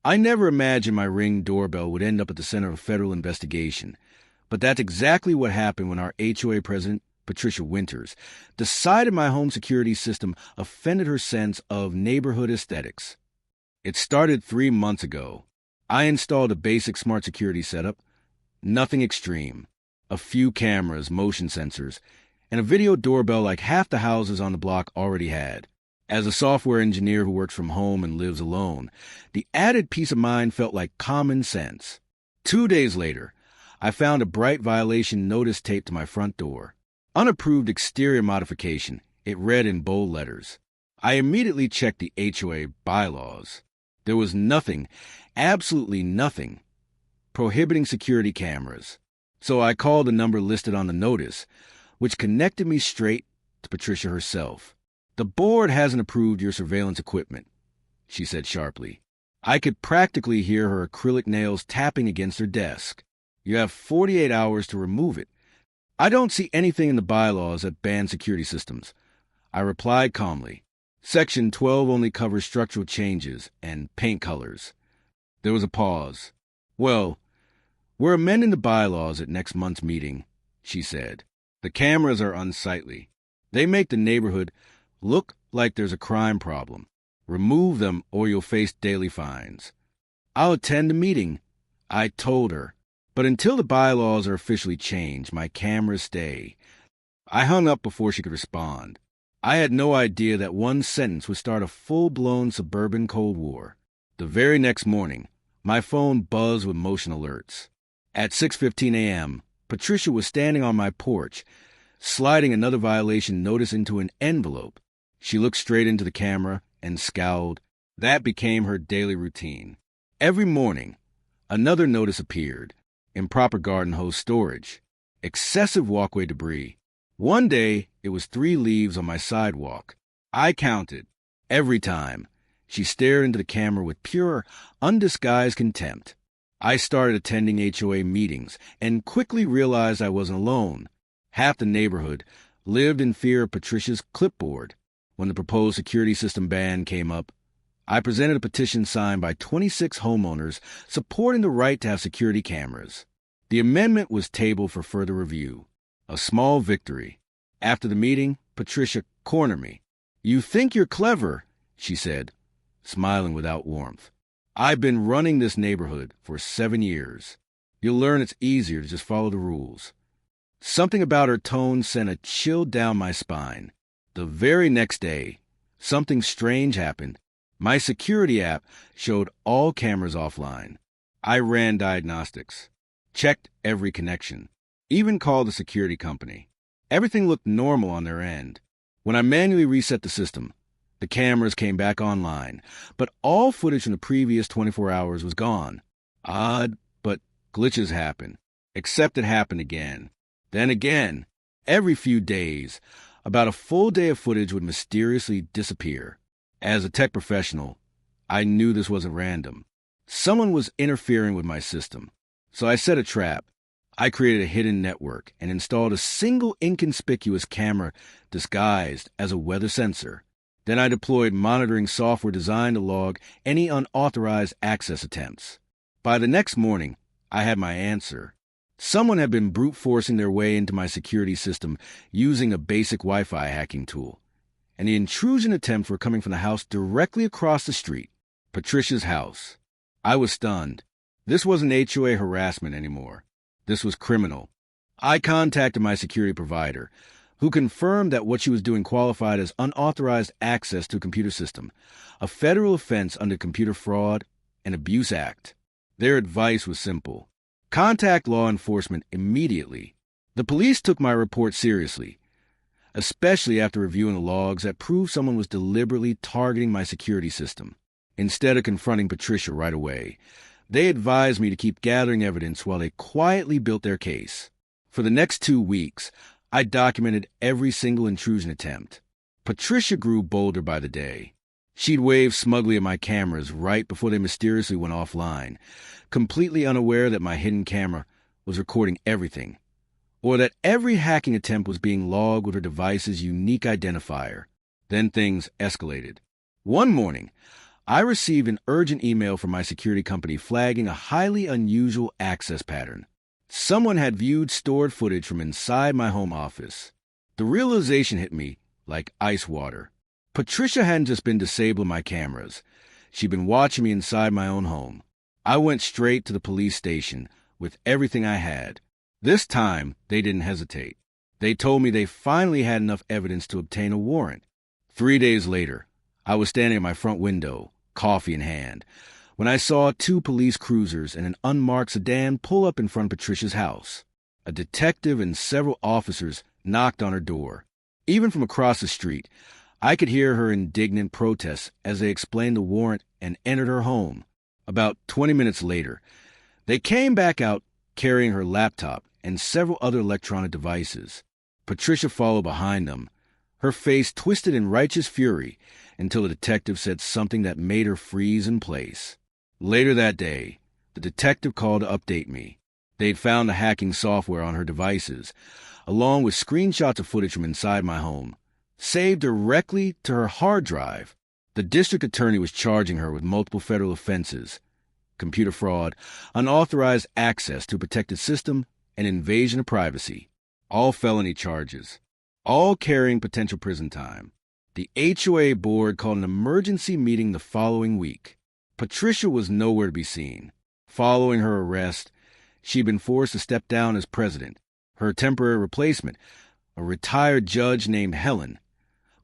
I never imagined my Ring doorbell would end up at the center of a federal investigation, but that's exactly what happened when our HOA president, Patricia Winters, decided my home security system offended her sense of neighborhood aesthetics. It started 3 months ago. I installed a basic smart security setup, nothing extreme, a few cameras, motion sensors, and a video doorbell like half the houses on the block already had. As a software engineer who works from home and lives alone, the added peace of mind felt like common sense. 2 days later, I found a bright violation notice taped to my front door. Unapproved exterior modification, it read in bold letters. I immediately checked the HOA bylaws. There was nothing, absolutely nothing, prohibiting security cameras. So I called the number listed on the notice, which connected me straight to Patricia herself. "The board hasn't approved your surveillance equipment," she said sharply. I could practically hear her acrylic nails tapping against her desk. "You have 48 hours to remove it." "I don't see anything in the bylaws that ban security systems," I replied calmly. "Section 12 only covers structural changes and paint colors." There was a pause. "Well, we're amending the bylaws at next month's meeting," she said. "The cameras are unsightly. They make the neighborhood look like there's a crime problem. Remove them or you'll face daily fines." "I'll attend the meeting," I told her. But until the bylaws are officially changed, my cameras stay. I hung up before she could respond. I had no idea that one sentence would start a full-blown suburban Cold War. The very next morning, my phone buzzed with motion alerts. At 6:15 a.m., Patricia was standing on my porch, sliding another violation notice into an envelope. She looked straight into the camera and scowled. That became her daily routine. Every morning, another notice appeared. Improper garden hose storage, excessive walkway debris. One day, it was 3 leaves on my sidewalk. I counted. Every time, she stared into the camera with pure, undisguised contempt. I started attending HOA meetings and quickly realized I wasn't alone. Half the neighborhood lived in fear of Patricia's clipboard. When the proposed security system ban came up, I presented a petition signed by 26 homeowners supporting the right to have security cameras. The amendment was tabled for further review. A small victory. After the meeting, Patricia cornered me. "You think you're clever," she said, smiling without warmth. "I've been running this neighborhood for 7 years. You'll learn it's easier to just follow the rules." Something about her tone sent a chill down my spine. The very next day, something strange happened. My security app showed all cameras offline. I ran diagnostics, checked every connection, even called the security company. Everything looked normal on their end. When I manually reset the system, the cameras came back online, but all footage from the previous 24 hours was gone. Odd, but glitches happen. Except it happened again. Then again. Every few days, about a full day of footage would mysteriously disappear. As a tech professional, I knew this wasn't random. Someone was interfering with my system. So I set a trap. I created a hidden network and installed a single inconspicuous camera disguised as a weather sensor. Then I deployed monitoring software designed to log any unauthorized access attempts. By the next morning, I had my answer. Someone had been brute forcing their way into my security system using a basic Wi-Fi hacking tool. And the intrusion attempts were coming from the house directly across the street, Patricia's house. I was stunned. This wasn't HOA harassment anymore. This was criminal. I contacted my security provider, who confirmed that what she was doing qualified as unauthorized access to a computer system, a federal offense under Computer Fraud and Abuse Act. Their advice was simple. Contact law enforcement immediately. The police took my report seriously, especially after reviewing the logs that proved someone was deliberately targeting my security system. Instead of confronting Patricia right away, they advised me to keep gathering evidence while they quietly built their case. For the next 2 weeks, I documented every single intrusion attempt. Patricia grew bolder by the day. She'd wave smugly at my cameras right before they mysteriously went offline, completely unaware that my hidden camera was recording everything, or that every hacking attempt was being logged with her device's unique identifier. Then things escalated. One morning, I received an urgent email from my security company flagging a highly unusual access pattern. Someone had viewed stored footage from inside my home office. The realization hit me like ice water. Patricia hadn't just been disabling my cameras. She'd been watching me inside my own home. I went straight to the police station with everything I had. This time, they didn't hesitate. They told me they finally had enough evidence to obtain a warrant. 3 days later, I was standing at my front window, coffee in hand, when I saw 2 police cruisers and an unmarked sedan pull up in front of Patricia's house. A detective and several officers knocked on her door. Even from across the street, I could hear her indignant protests as they explained the warrant and entered her home. About 20 minutes later, they came back out carrying her laptop and several other electronic devices. Patricia followed behind them, her face twisted in righteous fury, until the detective said something that made her freeze in place. Later that day, the detective called to update me. They'd found the hacking software on her devices, along with screenshots of footage from inside my home, saved directly to her hard drive. The district attorney was charging her with multiple federal offenses: computer fraud, unauthorized access to a protected system, and invasion of privacy. All felony charges, all carrying potential prison time. The HOA board called an emergency meeting the following week. Patricia was nowhere to be seen. Following her arrest, she'd been forced to step down as president. Her temporary replacement, a retired judge named Helen,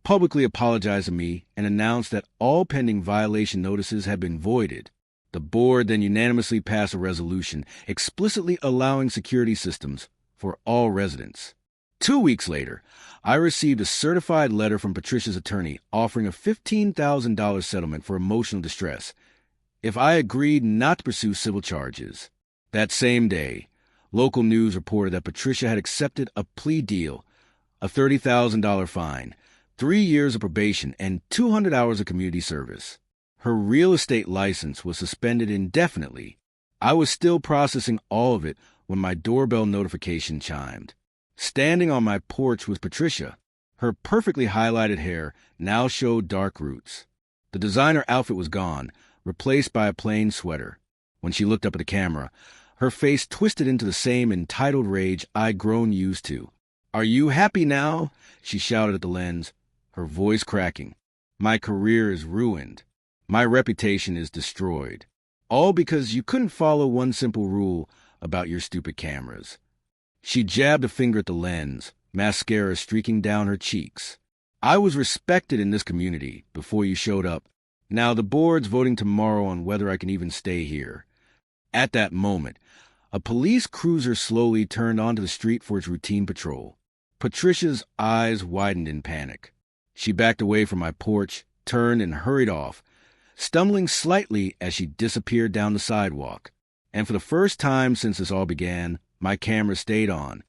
publicly apologized to me and announced that all pending violation notices had been voided. The board then unanimously passed a resolution explicitly allowing security systems for all residents. 2 weeks later, I received a certified letter from Patricia's attorney offering a $15,000 settlement for emotional distress if I agreed not to pursue civil charges. That same day, local news reported that Patricia had accepted a plea deal, a $30,000 fine, 3 years of probation, and 200 hours of community service. Her real estate license was suspended indefinitely. I was still processing all of it when my doorbell notification chimed. Standing on my porch was Patricia. Her perfectly highlighted hair now showed dark roots. The designer outfit was gone, replaced by a plain sweater. When she looked up at the camera, her face twisted into the same entitled rage I'd grown used to. "Are you happy now?" she shouted at the lens, her voice cracking. "My career is ruined. My reputation is destroyed. All because you couldn't follow one simple rule about your stupid cameras." She jabbed a finger at the lens, mascara streaking down her cheeks. "I was respected in this community before you showed up. Now the board's voting tomorrow on whether I can even stay here." At that moment, a police cruiser slowly turned onto the street for its routine patrol. Patricia's eyes widened in panic. She backed away from my porch, turned, and hurried off, stumbling slightly as she disappeared down the sidewalk. And for the first time since this all began, my camera stayed on,